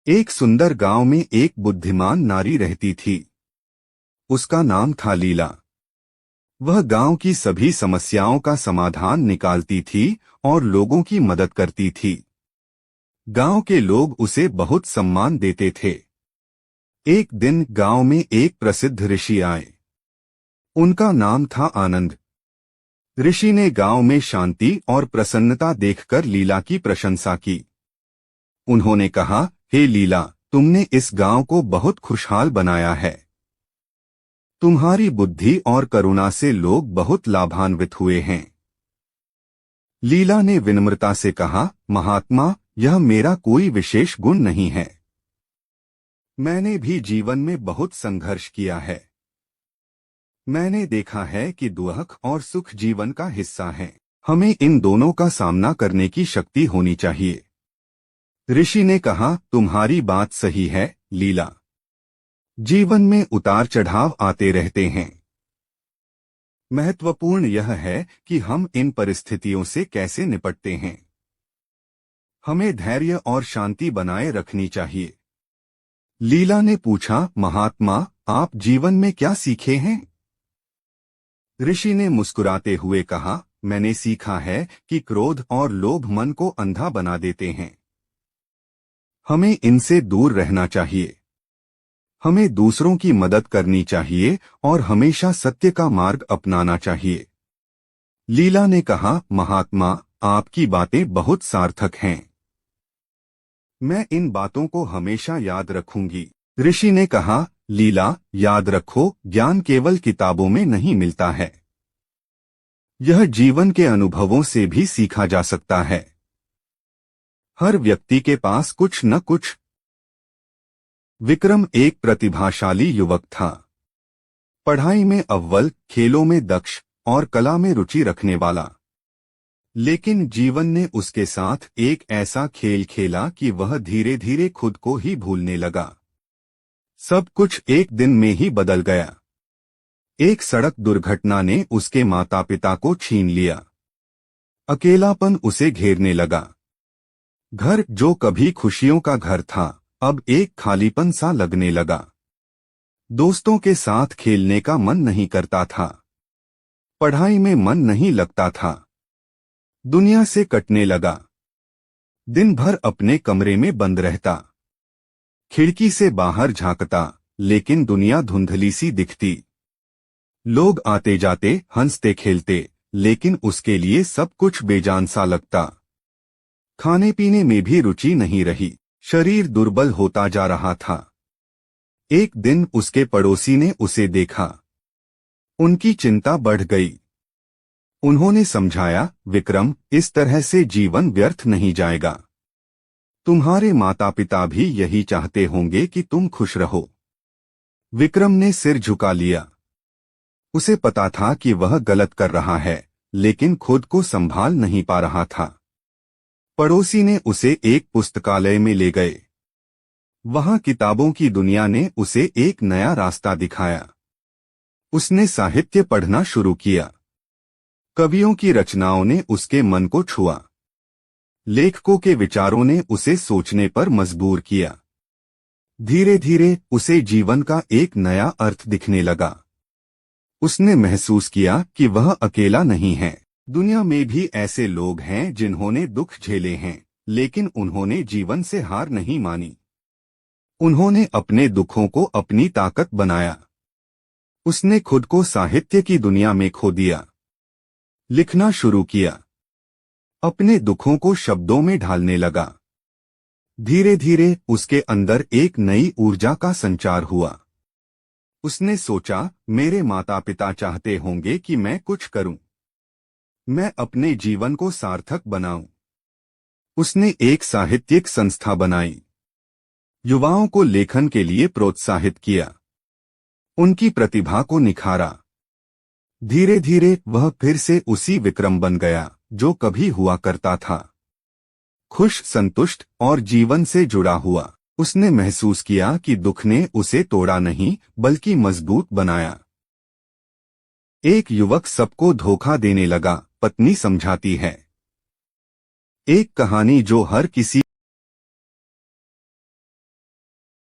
एक सुंदर गांव में एक बुद्धिमान नारी रहती थी। उसका नाम था लीला। वह गांव की सभी समस्याओं का समाधान निकालती थी और लोगों की मदद करती थी। गांव के लोग उसे बहुत सम्मान देते थे। एक दिन गांव में एक प्रसिद्ध ऋषि आए। उनका नाम था आनंद। ऋषि ने गांव में शांति और प्रसन्नता देखकर लीला की प्रशंसा की। उन्होंने कहा, हे लीला, तुमने इस गांव को बहुत खुशहाल बनाया है। तुम्हारी बुद्धि और करुणा से लोग बहुत लाभान्वित हुए हैं। लीला ने विनम्रता से कहा, महात्मा, यह मेरा कोई विशेष गुण नहीं है। मैंने भी जीवन में बहुत संघर्ष किया है। मैंने देखा है कि दुख और सुख जीवन का हिस्सा है। हमें इन दोनों का सामना करने की शक्ति होनी चाहिए। ऋषि ने कहा, तुम्हारी बात सही है, लीला। जीवन में उतार चढ़ाव आते रहते हैं। महत्वपूर्ण यह है कि हम इन परिस्थितियों से कैसे निपटते हैं। हमें धैर्य और शांति बनाए रखनी चाहिए। लीला ने पूछा, महात्मा, आप जीवन में क्या सीखे हैं? ऋषि ने मुस्कुराते हुए कहा, मैंने सीखा है कि क्रोध और लोभ मन को अंधा बना देते हैं। हमें इनसे दूर रहना चाहिए। हमें दूसरों की मदद करनी चाहिए और हमेशा सत्य का मार्ग अपनाना चाहिए। लीला ने कहा, महात्मा, आपकी बातें बहुत सार्थक हैं। मैं इन बातों को हमेशा याद रखूंगी। ऋषि ने कहा, लीला, याद रखो, ज्ञान केवल किताबों में नहीं मिलता है। यह जीवन के अनुभवों से भी सीखा जा सकता है। हर व्यक्ति के पास कुछ न कुछ। विक्रम एक प्रतिभाशाली युवक था। पढ़ाई में अव्वल, खेलों में दक्ष और कला में रुचि रखने वाला। लेकिन जीवन ने उसके साथ एक ऐसा खेल खेला कि वह धीरे धीरे खुद को ही भूलने लगा। सब कुछ एक दिन में ही बदल गया। एक सड़क दुर्घटना ने उसके माता पिता को छीन लिया। अकेलापन उसे घेरने लगा। घर जो कभी खुशियों का घर था, अब एक खालीपन सा लगने लगा। दोस्तों के साथ खेलने का मन नहीं करता था। पढ़ाई में मन नहीं लगता था। दुनिया से कटने लगा। दिन भर अपने कमरे में बंद रहता। खिड़की से बाहर झांकता, लेकिन दुनिया धुंधली सी दिखती। लोग आते जाते, हंसते खेलते, लेकिन उसके लिए सब कुछ बेजान सा लगता। खाने पीने में भी रुचि नहीं रही। शरीर दुर्बल होता जा रहा था। एक दिन उसके पड़ोसी ने उसे देखा। उनकी चिंता बढ़ गई। उन्होंने समझाया, विक्रम, इस तरह से जीवन व्यर्थ नहीं जाएगा। तुम्हारे माता पिता भी यही चाहते होंगे कि तुम खुश रहो। विक्रम ने सिर झुका लिया। उसे पता था कि वह गलत कर रहा है, लेकिन खुद को संभाल नहीं पा रहा था। पड़ोसी ने उसे एक पुस्तकालय में ले गए। वहां किताबों की दुनिया ने उसे एक नया रास्ता दिखाया। उसने साहित्य पढ़ना शुरू किया। कवियों की रचनाओं ने उसके मन को छुआ। लेखकों के विचारों ने उसे सोचने पर मजबूर किया। धीरे धीरे उसे जीवन का एक नया अर्थ दिखने लगा। उसने महसूस किया कि वह अकेला नहीं है। दुनिया में भी ऐसे लोग हैं जिन्होंने दुख झेले हैं, लेकिन उन्होंने जीवन से हार नहीं मानी। उन्होंने अपने दुखों को अपनी ताकत बनाया। उसने खुद को साहित्य की दुनिया में खो दिया। लिखना शुरू किया। अपने दुखों को शब्दों में ढालने लगा। धीरे धीरे उसके अंदर एक नई ऊर्जा का संचार हुआ। उसने सोचा, मेरे माता पिता चाहते होंगे कि मैं कुछ करूं। मैं अपने जीवन को सार्थक बनाऊं। उसने एक साहित्यिक संस्था बनाई। युवाओं को लेखन के लिए प्रोत्साहित किया। उनकी प्रतिभा को निखारा। धीरे धीरे वह फिर से उसी विक्रम बन गया जो कभी हुआ करता था। खुश, संतुष्ट और जीवन से जुड़ा हुआ। उसने महसूस किया कि दुख ने उसे तोड़ा नहीं, बल्कि मजबूत बनाया। एक युवक सबको धोखा देने लगा, पत्नी समझाती है। एक कहानी जो हर किसी